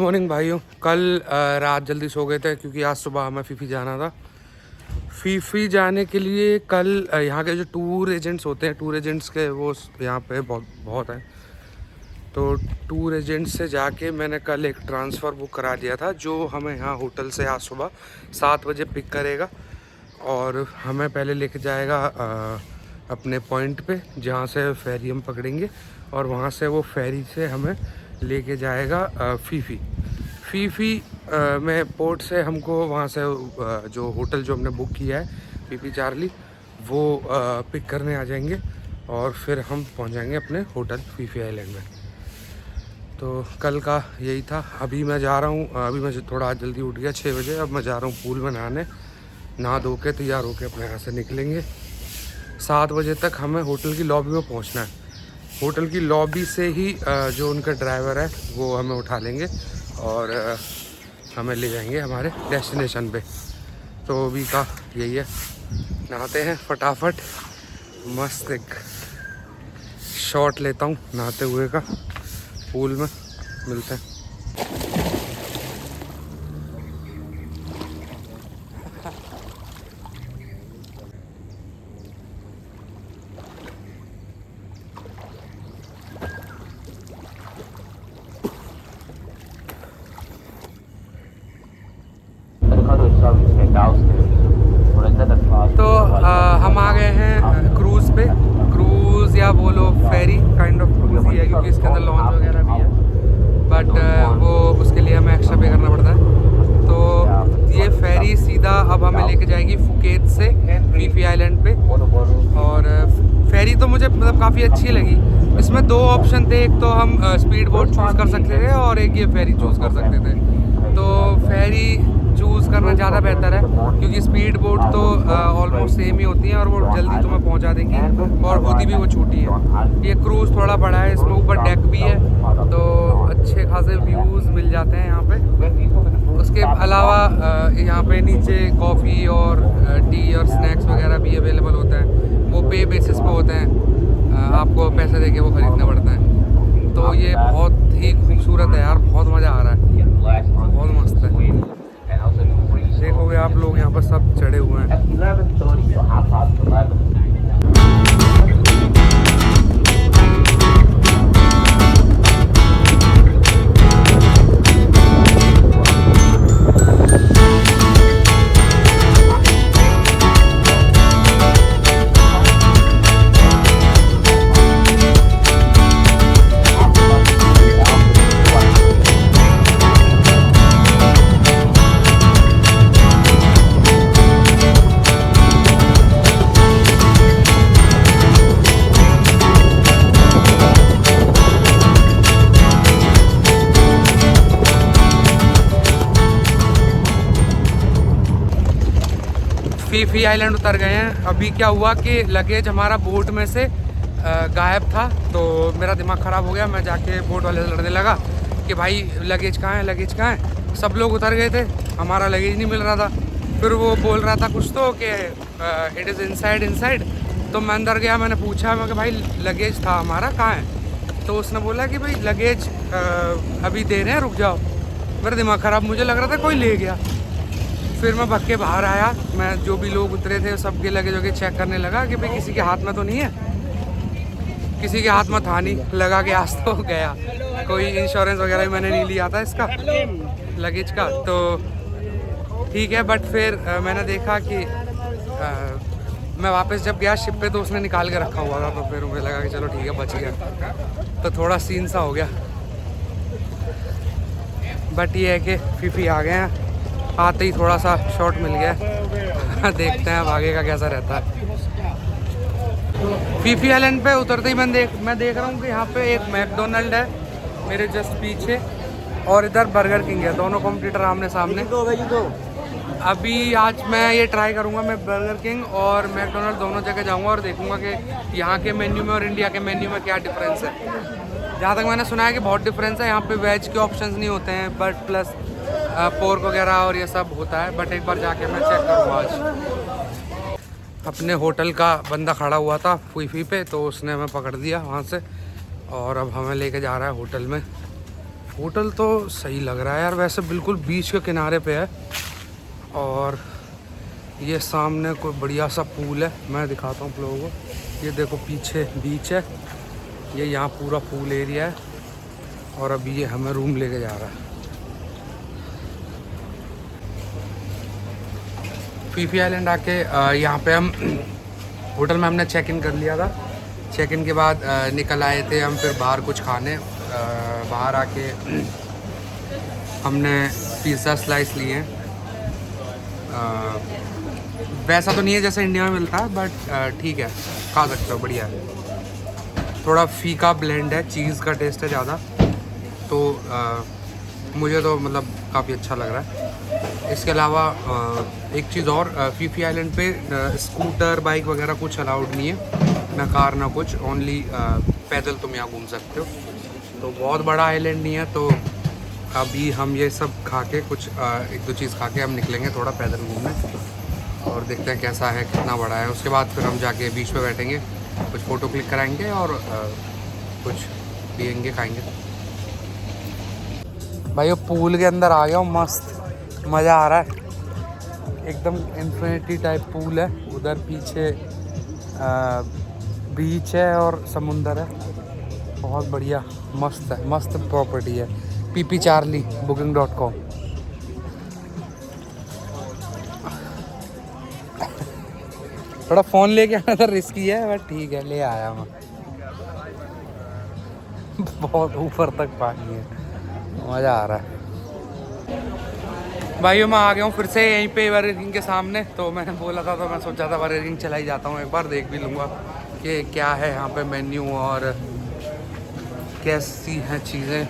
Morning भाइयों। कल रात जल्दी सो गए थे क्योंकि आज सुबह हमें फीफी जाना था। फीफी जाने के लिए कल यहाँ के जो टूर एजेंट्स होते हैं, टूर एजेंट्स के वो यहाँ पे बहुत हैं। तो टूर एजेंट से जाके मैंने कल एक ट्रांसफ़र बुक करा दिया था जो हमें यहाँ होटल से आज सुबह 7 बजे पिक करेगा और हमें पहले लेके जाएगा अपने पॉइंट पे जहाँ से फेरी हम पकड़ेंगे और वहाँ से वो फेरी से हमें लेके जाएगा फीफी में पोर्ट से हमको वहाँ से जो होटल जो हमने बुक किया है पीपी चार्ली वो पिक करने आ जाएंगे और फिर हम पहुँच जाएंगे अपने होटल फीफी आइलैंड में। तो कल का यही था। अभी मैं जा रहा हूँ, अभी मैं थोड़ा आज जल्दी उठ गया 6 बजे। अब मैं जा रहा हूँ पूल में नहा धो के तैयार होके अपने यहाँ से निकलेंगे। 7 बजे तक हमें होटल की लॉबी में पहुँचना है। होटल की लॉबी से ही जो उनका ड्राइवर है वो हमें उठा लेंगे और हमें ले जाएंगे हमारे डेस्टिनेशन पे। तो अभी का यही है, नहाते हैं फटाफट। मस्त एक शॉट लेता हूँ नहाते हुए का, पूल में मिलते हैं। तो हम आ गए हैं क्रूज़ पे। क्रूज़ या बोलो फेरी, काइंड ऑफ क्रूज़ ही है क्योंकि इसके अंदर लॉन्च वगैरह भी है, बट वो उसके लिए हमें एक्स्ट्रा पे करना पड़ता है। तो ये फेरी सीधा अब हमें लेके जाएगी फुकेत से फीफी आइलैंड पे। और फेरी तो मुझे मतलब काफ़ी अच्छी लगी। इसमें 2 ऑप्शन थे, एक तो हम स्पीड बोट चूज़ कर सकते थे और एक ये फेरी चूज़ कर सकते थे। तो फेरी चूज़ करना ज़्यादा बेहतर है क्योंकि स्पीड बोट तो ऑलमोस्ट सेम ही होती हैं और वो जल्दी तुम्हें पहुंचा देंगी और होती भी वो छोटी है। ये क्रूज़ थोड़ा बड़ा है, इसमें ऊपर डेक भी है तो अच्छे खासे व्यूज़ मिल जाते हैं यहाँ पे। उसके अलावा यहाँ पे नीचे कॉफ़ी और टी और स्नैक्स वगैरह भी अवेलेबल होते हैं। वो पे बेसिस पे होते हैं, आपको पैसे देके वो ख़रीदना पड़ता है। तो ये बहुत ही खूबसूरत है यार, बहुत मज़ा आ रहा है, बहुत मस्त है। देखोगे आप लोग यहाँ पर सब चढ़े हुए हैं। फीफी आइलैंड उतर गए हैं। अभी क्या हुआ कि लगेज हमारा बोट में से गायब था तो मेरा दिमाग ख़राब हो गया। मैं जाके बोट वाले से लड़ने लगा कि भाई लगेज कहाँ है, लगेज कहाँ है। सब लोग उतर गए थे, हमारा लगेज नहीं मिल रहा था। फिर वो बोल रहा था कुछ तो कि इट इज़ इनसाइड। तो मैं अंदर गया, मैंने पूछा मैं कि भाई लगेज था हमारा कहाँ है। तो उसने बोला कि भाई लगेज अभी दे रहे हैं, रुक जाओ। मेरा दिमाग ख़राब, मुझे लग रहा था कोई ले गया। फिर मैं भग के बाहर आया, मैं जो भी लोग उतरे थे सबके लगेज वगैरह चेक करने लगा कि भाई किसी के हाथ में तो नहीं है। किसी के हाथ में था नहीं, लगा के आज तो गया। कोई इंश्योरेंस वगैरह भी मैंने नहीं लिया था इसका लगेज का, तो ठीक है। बट फिर मैंने देखा कि मैं वापस जब गया शिप पे तो उसने निकाल के रखा हुआ था, तो फिर मुझे लगा कि चलो ठीक है बच गया। तो थोड़ा सीन सा हो गया, बट ये है कि फीफी आ गए हैं। आते ही थोड़ा सा शॉट मिल गया। देखते हैं अब आगे का कैसा रहता है। फीफी आइलैंड पे उतरते ही मैं देख रहा हूँ कि यहाँ पे एक मैकडोनल्ड है मेरे जस्ट पीछे और इधर बर्गर किंग है। दोनों कॉम्पिटिटर आमने सामने। अभी आज मैं ये ट्राई करूँगा, मैं बर्गर किंग और मैकडोनल्ड दोनों जगह जाऊँगा और देखूँगा कि यहाँ के मेन्यू में और इंडिया के मेन्यू में क्या डिफरेंस है। जहाँ तक मैंने सुना है कि बहुत डिफरेंस है। यहाँ पे वेज के ऑप्शंस नहीं होते हैं बट प्लस पोर्क वगैरह और ये सब होता है। बट एक बार जाके मैं चेक करूँगा आज। अपने होटल का बंदा खड़ा हुआ था फीफी पे, तो उसने हमें पकड़ दिया वहाँ से और अब हमें लेके जा रहा है होटल में। होटल तो सही लग रहा है यार, वैसे बिल्कुल बीच के किनारे पे है। और ये सामने कोई बढ़िया सा पूल है, मैं दिखाता हूँ आप लोगों को। ये देखो पीछे बीच है, ये यहाँ पूरा पूल एरिया है। और अभी ये हमें रूम लेके जा रहा है। फीफी आइलैंड आके यहाँ पे हम होटल में हमने चेक इन कर लिया था। चेक इन के बाद निकल आए थे हम फिर बाहर कुछ खाने। बाहर आके हमने पिज़्ज़ा स्लाइस लिए। वैसा तो नहीं है जैसा इंडिया में मिलता है, बट ठीक है, खा सकते हो, बढ़िया है। थोड़ा फीका ब्लेंड है, चीज़ का टेस्ट है ज़्यादा, तो मुझे तो मतलब काफ़ी अच्छा लग रहा है। इसके अलावा एक चीज़ और, फीफी आइलैंड पे स्कूटर बाइक वगैरह कुछ अलाउड नहीं है, ना कार ना कुछ, ओनली पैदल तुम यहाँ घूम सकते हो। तो बहुत बड़ा आइलैंड नहीं है, तो अभी हम ये सब खा के कुछ एक दो चीज़ खा के हम निकलेंगे थोड़ा पैदल घूमने, और देखते हैं कैसा है, कितना बड़ा है। उसके बाद फिर हम जाके बीच पे बैठेंगे, कुछ फ़ोटो क्लिक कराएंगे और कुछ पियेंगे खाएंगे। भाई वो पूल के अंदर आ गया हूँ, मस्त मज़ा आ रहा है। एकदम इन्फिनिटी टाइप पूल है, उधर पीछे बीच है और समुंदर है, बहुत बढ़िया, मस्त है, मस्त प्रॉपर्टी है। PP Charlie booking.com। थोड़ा फ़ोन लेके आना था, रिस्की है, बट ठीक है, ले आया मैं। बहुत ऊपर तक पानी है, मज़ा आ रहा है। भाइयों मैं आ गया हूँ फिर से यहीं पे बर्गर किंग के सामने। तो मैंने बोला था, तो मैं सोचा था बर्गर किंग चला ही जाता हूँ, एक बार देख भी लूँगा कि क्या है यहाँ पे मेन्यू और कैसी हैं चीज़ें।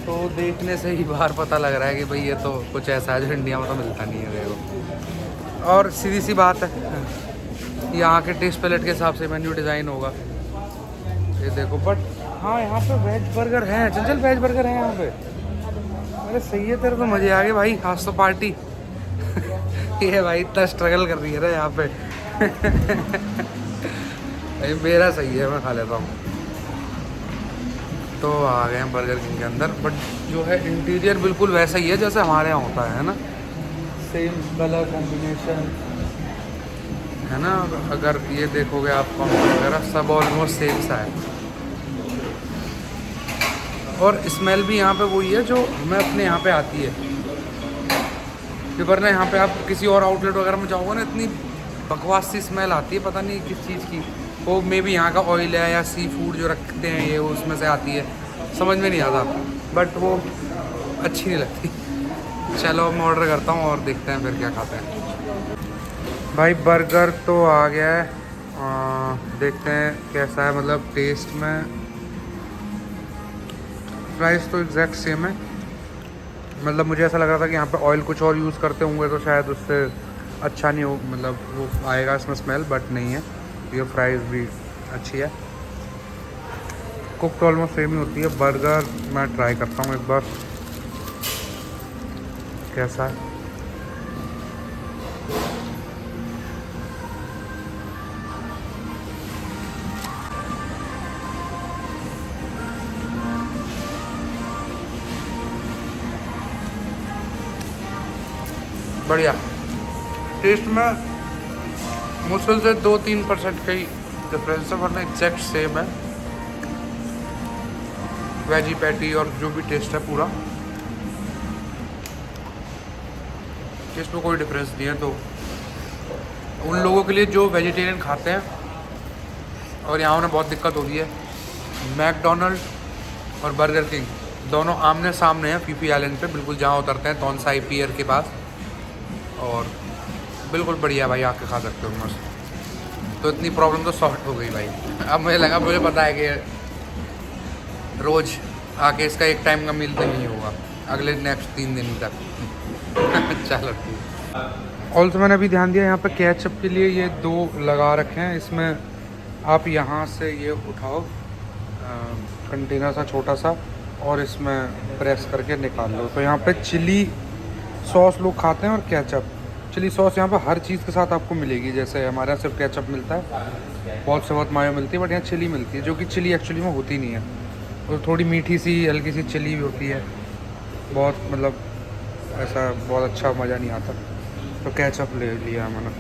तो देखने से ही बाहर पता लग रहा है कि भाई ये तो कुछ ऐसा है जो इंडिया में तो मिलता नहीं है देखो। और सीधी सी बात है, यहाँ के टेस्ट पैलेट के हिसाब से मेन्यू डिज़ाइन होगा, ये देखो। बट हाँ, यहाँ पे वेज बर्गर हैं, चल वेज बर्गर हैं यहाँ पे। अरे सही है, तेरे तो मज़े आ गए भाई, आज तो पार्टी। ये भाई इतना स्ट्रगल कर रही है ना यहाँ पे। भाई मेरा सही है, मैं खा लेता हूँ। तो आ गए हैं बर्गर किंग के अंदर, बट जो है इंटीरियर बिल्कुल वैसा ही है जैसे हमारे यहाँ होता है ना, सेम कलर कॉम्बिनेशन है ना। अगर ये देखोगे आप काउंटर वगैरह सब ऑलमोस्ट सेम सा है। और स्मेल भी यहाँ पे वही है जो हमें अपने यहाँ पे आती है। कि वरना यहाँ पे आप किसी और आउटलेट वगैरह में जाओगे ना, इतनी बकवास सी स्मेल आती है, पता नहीं किस चीज़ की। वो मे भी यहाँ का ऑयल है या सी फूड जो रखते हैं ये, उसमें से आती है, समझ में नहीं आता, बट वो अच्छी नहीं लगती। चलो मैं ऑर्डर करता हूँ और देखते हैं फिर क्या खाते हैं। भाई बर्गर तो आ गया है, देखते हैं कैसा है, मतलब टेस्ट में। प्राइस तो एग्जैक्ट सेम है, मतलब मुझे ऐसा लग रहा था कि यहाँ पे ऑयल कुछ और यूज़ करते होंगे तो शायद उससे अच्छा नहीं हो, मतलब वो आएगा इसमें स्मेल, बट नहीं है। ये प्राइस भी अच्छी है, कुक तो ऑलमोस्ट सेम ही होती है। बर्गर मैं ट्राई करता हूँ एक बार कैसा है। बढ़िया, टेस्ट में मुश्किल से 2-3% का ही डिफरेंस है, वरना एग्जैक्ट सेम है। वेजी पैटी और जो भी टेस्ट है पूरा, इसमें कोई डिफरेंस नहीं है। तो उन लोगों के लिए जो वेजिटेरियन खाते हैं और यहाँ उन्हें बहुत दिक्कत होती है, मैकडोनल्ड और बर्गर किंग दोनों आमने सामने हैं फीफी आइलैंड पे, बिल्कुल जहाँ उतरते हैं तोनसाई पियर के पास, और बिल्कुल बढ़िया भाई, आके खा सकते हो मस्त। तो इतनी प्रॉब्लम तो सॉल्व हो गई भाई। अब मुझे लगा, मुझे पता है कि रोज़ आके इसका एक टाइम का मील तो नहीं होगा अगले नेक्स्ट 3 दिन तक। चलो ठीक। ऑल्सो मैंने अभी ध्यान दिया, यहाँ पे केचप के लिए ये 2 लगा रखे हैं, इसमें आप यहाँ से ये उठाओ कंटेनर सा छोटा सा, और इसमें प्रेस करके निकाल लो। तो यहाँ पे चिली सॉस लोग खाते हैं और केचप। चिली सॉस यहाँ पर हर चीज़ के साथ आपको मिलेगी, जैसे हमारे यहाँ सिर्फ केचप मिलता है, बहुत से बहुत मायो मिलती है, बट यहाँ चिली मिलती है, जो कि चिली एक्चुअली में होती नहीं है। और थोड़ी मीठी सी हल्की सी चिली भी होती है, बहुत मतलब ऐसा बहुत अच्छा मज़ा नहीं आता। तो केचप ले लिया मैंने।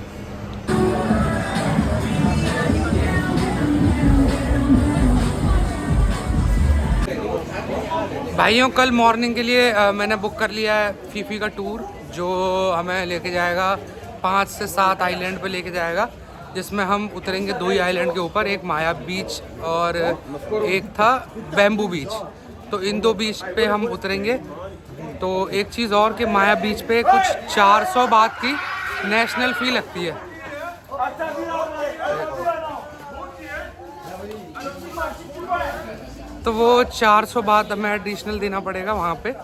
भाइयों कल मॉर्निंग के लिए मैंने बुक कर लिया है फीफी का टूर, जो हमें लेके जाएगा 5 से 7 आइलैंड पे लेके जाएगा, जिसमें हम उतरेंगे 2 ही आइलैंड के ऊपर, एक माया बीच और एक था बैम्बू बीच। तो इन 2 बीच पे हम उतरेंगे। तो एक चीज़ और कि माया बीच पे कुछ 400 बात की नेशनल फ़ी लगती है। तो वो 400 बात हमें एडिशनल देना पड़ेगा वहाँ पे।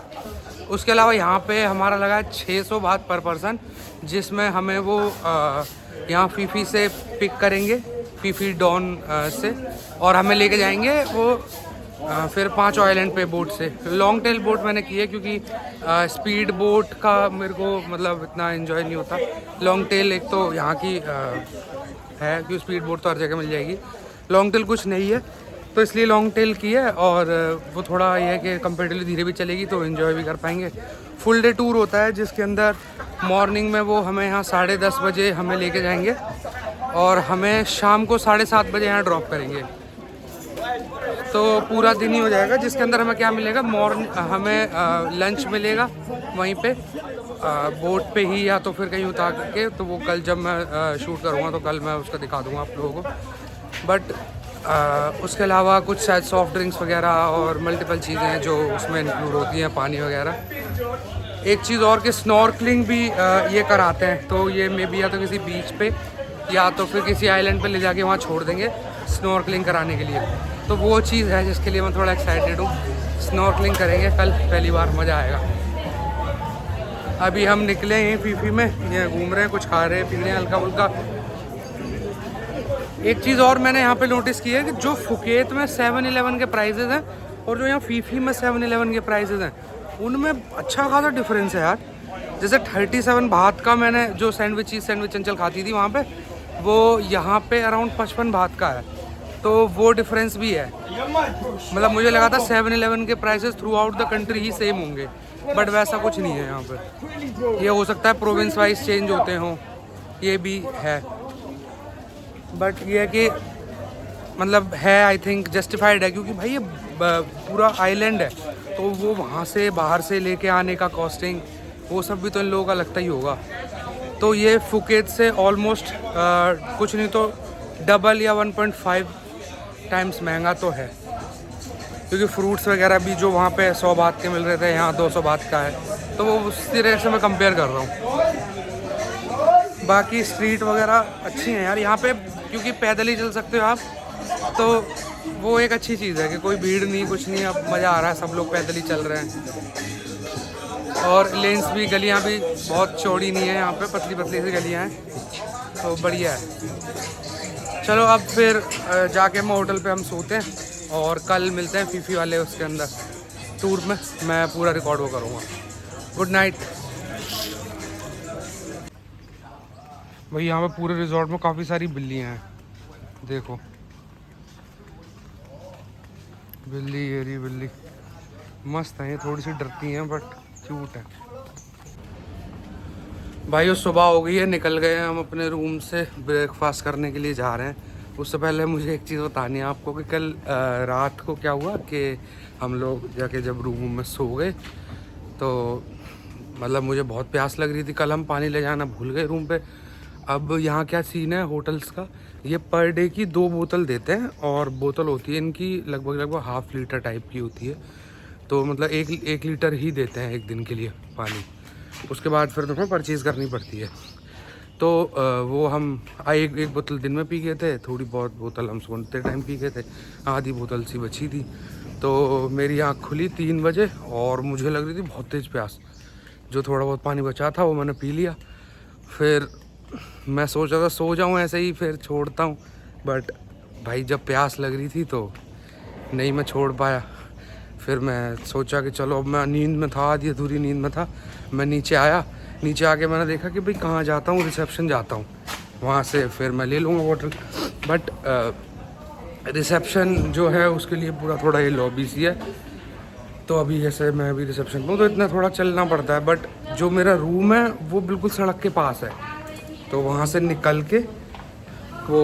उसके अलावा यहाँ पे हमारा लगा है 600 बात पर पर्सन, जिसमें हमें वो यहाँ फीफी से पिक करेंगे, फीफी डॉन से, और हमें लेके जाएंगे वो फिर 5 आइलैंड पे बोट से। लॉन्ग टेल बोट मैंने की है क्योंकि स्पीड बोट का मेरे को मतलब इतना एंजॉय नहीं होता। लॉन्ग टेल एक तो यहाँ की है कि स्पीड बोट तो हर जगह मिल जाएगी, लॉन्ग टेल कुछ नहीं है, तो इसलिए लॉन्ग टेल की है। और वो थोड़ा ये है कि कंपेरेटिवली धीरे भी चलेगी तो एंजॉय भी कर पाएंगे। फुल डे टूर होता है जिसके अंदर मॉर्निंग में वो हमें यहाँ 10:30 बजे हमें लेके जाएंगे और हमें शाम को 7:30 बजे यहाँ ड्रॉप करेंगे। तो पूरा दिन ही हो जाएगा, जिसके अंदर हमें क्या मिलेगा, हमें लंच मिलेगा वहीं पे बोट पे ही, या तो फिर कहीं उतार के। तो वो कल जब मैं शूट करूँगा तो कल मैं उसका दिखा दूँगा आप लोगों को। बट उसके अलावा कुछ शायद सॉफ्ट ड्रिंक्स वगैरह और मल्टीपल चीज़ें हैं जो उसमें इंक्लूड होती हैं, पानी वगैरह। एक चीज़ और कि स्नॉर्कलिंग भी ये कराते हैं। तो ये मे बी या तो किसी बीच पे या तो फिर किसी आइलैंड पे ले जाके वहाँ छोड़ देंगे स्नॉर्कलिंग कराने के लिए। तो वो चीज़ है जिसके लिए मैं थोड़ा एक्साइटेड हूँ। स्नॉर्कलिंग करेंगे कल, पहली बार, मज़ा आएगा। अभी हम निकले हैं फीफी में, ये घूम रहे हैं, कुछ खा रहे हैं, पी रहे हैं हल्का फुल्का। एक चीज़ और मैंने यहाँ पे नोटिस की है कि जो फुकेत में 7-Eleven के प्राइजेज़ हैं और जो यहाँ फीफी में 7-Eleven के प्राइजेज़ हैं, उनमें अच्छा खासा डिफरेंस है यार। जैसे 37 बात का मैंने जो सैंडविच अंचल खाती थी वहाँ पे, वो यहाँ पे अराउंड 55 बात का है। तो वो डिफरेंस भी है। मतलब मुझे लगा था 7-Eleven के prices through out the country he same होंगे, बट वैसा कुछ नहीं है यहाँ पे। ये हो सकता है प्रोविंस वाइज चेंज होते हों, ये भी है। बट ये है कि मतलब है, आई थिंक जस्टिफाइड है, क्योंकि भाई ये पूरा आइलैंड है, तो वो वहाँ से बाहर से लेके आने का कॉस्टिंग वो सब भी तो इन लोगों का लगता ही होगा। तो ये फुकेत से ऑलमोस्ट कुछ नहीं तो डबल या 1.5 टाइम्स महंगा तो है, क्योंकि फ्रूट्स वगैरह भी जो वहाँ पे 100 बात के मिल रहे थे यहाँ 200 बात का है। तो वो उस तरह से मैं कंपेयर कर रहा हूँ। बाकी स्ट्रीट वगैरह अच्छी हैं यार यहाँ पे, क्योंकि पैदल ही चल सकते हो आप, तो वो एक अच्छी चीज़ है कि कोई भीड़ नहीं, कुछ नहीं, अब मज़ा आ रहा है, सब लोग पैदल ही चल रहे हैं। और लेन्स भी, गलियाँ भी बहुत चौड़ी नहीं है यहाँ पे, पतली पतली सी गलियाँ हैं, तो बढ़िया है। चलो अब फिर जाके हम होटल पे हम सोते हैं और कल मिलते हैं फीफी वाले उसके अंदर टूर में, मैं पूरा रिकॉर्ड वो करूँगा। Good night. भाई यहाँ पे पूरे रिजॉर्ट में काफ़ी सारी बिल्लियाँ हैं, देखो बिल्ली, येरी बिल्ली मस्त है, ये थोड़ी सी डरती हैं बट क्यूट है। भाई वो सुबह हो गई है, निकल गए हैं हम अपने रूम से, ब्रेकफास्ट करने के लिए जा रहे हैं। उससे पहले मुझे एक चीज़ बतानी है आपको कि कल रात को क्या हुआ कि हम लोग जाके जब रूम में सो गए तो मतलब मुझे बहुत प्यास लग रही थी। कल हम पानी ले जाना भूल गए रूम पे। अब यहाँ क्या सीन है होटल्स का, ये पर डे की 2 बोतल देते हैं, और बोतल होती है इनकी लगभग ½ लीटर टाइप की होती है। तो मतलब एक लीटर ही देते हैं एक दिन के लिए पानी, उसके बाद फिर तुम्हें परचेज़ करनी पड़ती है। तो वो हम एक बोतल दिन में पी गए थे, थोड़ी बहुत बोतल हम सोते टाइम पी गए थे, आधी बोतल सी बची थी। तो मेरी आँख खुली 3 बजे और मुझे लग रही थी बहुत तेज़ प्यास। जो थोड़ा बहुत पानी बचा था वो मैंने पी लिया। फिर मैं सोच रहा था सो जाऊँ ऐसे ही, फिर छोड़ता हूँ, बट भाई जब प्यास लग रही थी तो नहीं मैं छोड़ पाया। फिर मैं सोचा कि चलो, अब मैं नींद में था, आधी अधूरी नींद में था। मैं नीचे आया, नीचे आके मैंने देखा कि भाई कहाँ जाता हूँ, रिसेप्शन जाता हूँ, वहाँ से फिर मैं ले लूँगा वाटर। बट रिसेप्शन जो है उसके लिए पूरा थोड़ा ये लॉबी सी है, तो अभी जैसे मैं अभी रिसेप्शन पे हूँ तो इतना थोड़ा चलना पड़ता है, बट जो मेरा रूम है वो बिल्कुल सड़क के पास है, तो वहाँ से निकल के वो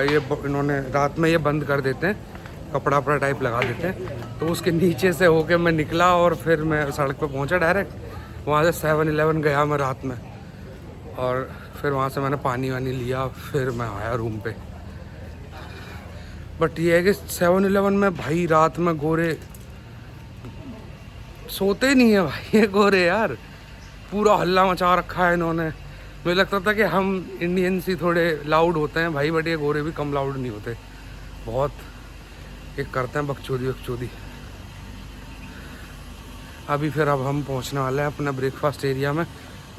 ये इन्होंने रात में ये बंद कर देते हैं, कपड़ा वपड़ा टाइप लगा देते हैं, तो उसके नीचे से होके मैं निकला और फिर मैं सड़क पे पहुँचा डायरेक्ट। वहाँ से 7-Eleven गया मैं रात में, और फिर वहाँ से मैंने पानी वानी लिया, फिर मैं आया रूम पे। बट ये है कि 7-Eleven में भाई रात में गोरे सोते नहीं है भाई, ये गोरे यार, पूरा हल्ला मचा रखा है इन्होंने। मुझे लगता था कि हम इंडियंस ही थोड़े लाउड होते हैं भाई, बट ये गोरे भी कम लाउड नहीं होते, बहुत एक करते हैं बकचोदी। अभी फिर अब हम पहुंचने वाले हैं अपना ब्रेकफास्ट एरिया में,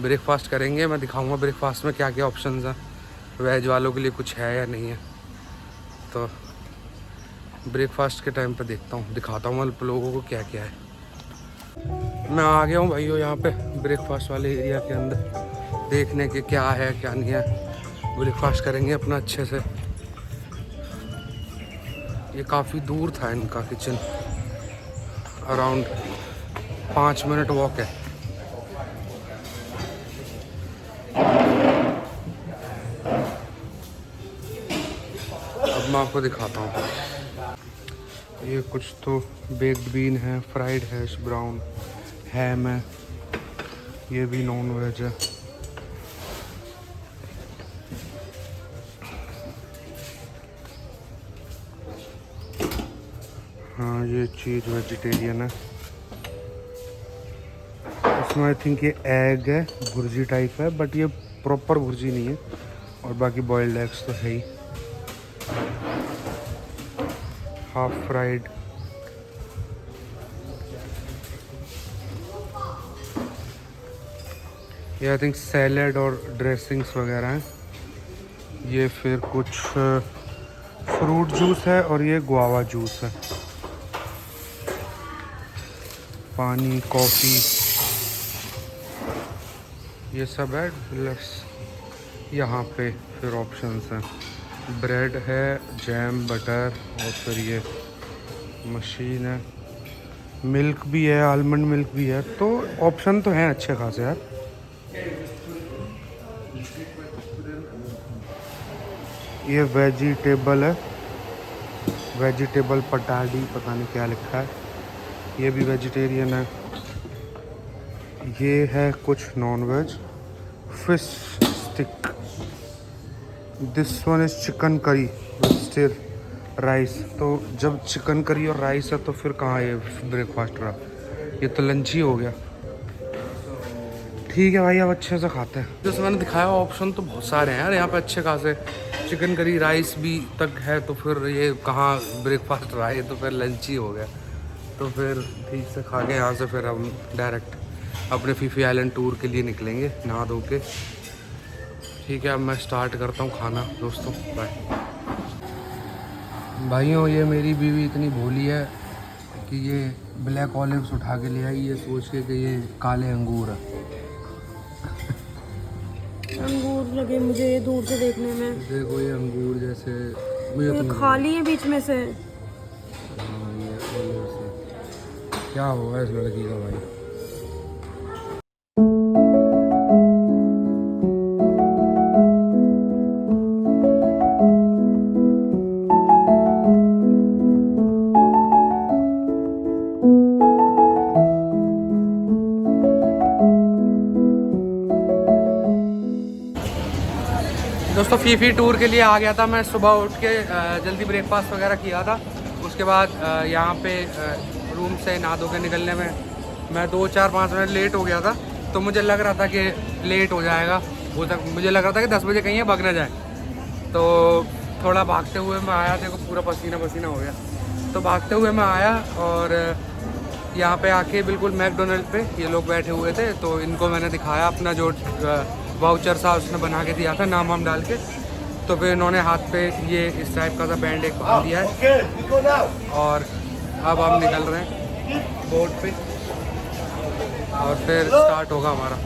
ब्रेकफास्ट करेंगे। मैं दिखाऊंगा ब्रेकफास्ट में क्या क्या ऑप्शंस हैं, वेज वालों के लिए कुछ है या नहीं है, तो ब्रेकफास्ट के टाइम पे देखता हूँ, दिखाता हूँ मैं लोगों को क्या क्या है। मैं आ गया हूँ भाइयों यहाँ पे ब्रेकफास्ट वाले एरिया के अंदर, देखने के क्या है क्या नहीं है। ब्रेकफास्ट करेंगे अपना अच्छे से। ये काफ़ी दूर था इनका किचन, अराउंड 5 मिनट वॉक है। अब मैं आपको दिखाता हूँ। ये कुछ तो बेक्ड बीन है, फ्राइड हैश ब्राउन, हैम है, ये भी नॉन वेज है। हाँ ये चीज़ वेजिटेरियन है। इसमें आई थिंक ये एग है, भुर्जी टाइप है, बट ये प्रॉपर भुर्जी नहीं है, और बाकी बॉइल्ड एग्स तो है ही। हाफ फ्राइड, ये आई थिंक सैलेड और ड्रेसिंग्स वगैरह हैं। ये फिर कुछ फ्रूट जूस है, और ये गुआवा जूस है। पानी, कॉफ़ी, ये सब है। प्लस यहाँ पे फिर ऑप्शंस हैं, ब्रेड है, जैम, बटर, और फिर ये मशीन है, मिल्क भी है, आलमंड मिल्क भी है, तो ऑप्शन तो हैं अच्छे खासे यार। ये वेजिटेबल है, वेजिटेबल पटाडी, पता नहीं क्या लिखा है, ये भी वेजिटेरियन है। ये है कुछ non veg, fish stick, this one is chicken curry with rice. तो जब चिकन करी और राइस है तो फिर कहाँ ये ब्रेकफास्ट रहा, ये तो लंच ही हो गया। ठीक है भाई, अब अच्छे से खाते हैं। जैसे मैंने दिखाया ऑप्शन तो बहुत सारे हैं यार यहाँ पे अच्छे खासे, चिकन करी राइस भी तक है, तो फिर ये कहाँ ब्रेकफास्ट रहा, ये तो फिर लंच ही हो गया। तो फिर ठीक से खा के यहाँ से फिर हम डायरेक्ट अपने फीफी आइलैंड टूर के लिए निकलेंगे नहा धो के। ठीक है, अब मैं स्टार्ट करता हूँ खाना दोस्तों, बाय। भाइयों ये मेरी बीवी इतनी भोली है कि ये ब्लैक ऑलिव्स उठा के ले आई, ये सोच के कि ये काले अंगूर है। अंगूर लगे मुझे ये दूर से देखने में, देखो ये अंगूर जैसे, मुझे ये खाली है बीच में से। हाँ ये ऑलिव्स है। क्या होगा इस लड़की का भाई। दोस्तों फीफी टूर के लिए आ गया था मैं, सुबह उठ के जल्दी ब्रेकफास्ट वगैरह किया था। उसके बाद यहाँ पे रूम से नहा धो के निकलने में मैं 2-4-5 मिनट लेट हो गया था, तो मुझे लग रहा था कि लेट हो जाएगा, वो तक मुझे लग रहा था कि 10 बजे कहीं भाग ना जाए। तो थोड़ा भागते हुए मैं आया, देखो पूरा पसीना पसीना हो गया। तो भागते हुए मैं आया और यहाँ पे आके बिल्कुल मैकडोनल्ड पे ये लोग बैठे हुए थे, तो इनको मैंने दिखाया अपना जो वाउचर सा उसने बना के दिया था नाम वाम डाल के। तो फिर इन्होंने हाथ पे ये इस टाइप का बैंड एक बांध दिया है, और अब हम निकल रहे हैं बोट पे, और फिर स्टार्ट होगा हमारा।